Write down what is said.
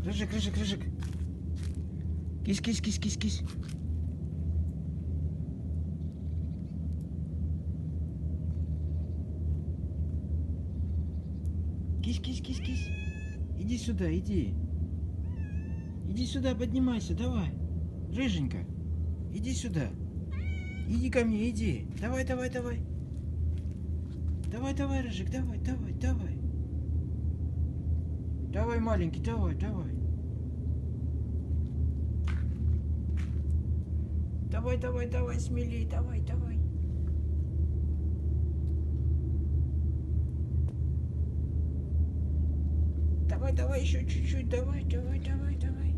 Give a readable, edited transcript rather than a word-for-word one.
Рыжик, Рыжик, Рыжик. Кись, кись, кись, кись, кись. Кись, кись, кись, кись. Иди сюда, иди. Иди сюда, поднимайся, давай. Рыженька, иди сюда. Иди ко мне, иди. Давай, давай, давай. Давай, давай, Рыжик, давай, давай, давай. Давай, маленький, давай, давай. Давай, давай, давай, смелей, давай, давай. Давай, давай, еще чуть-чуть, давай, давай, давай, давай.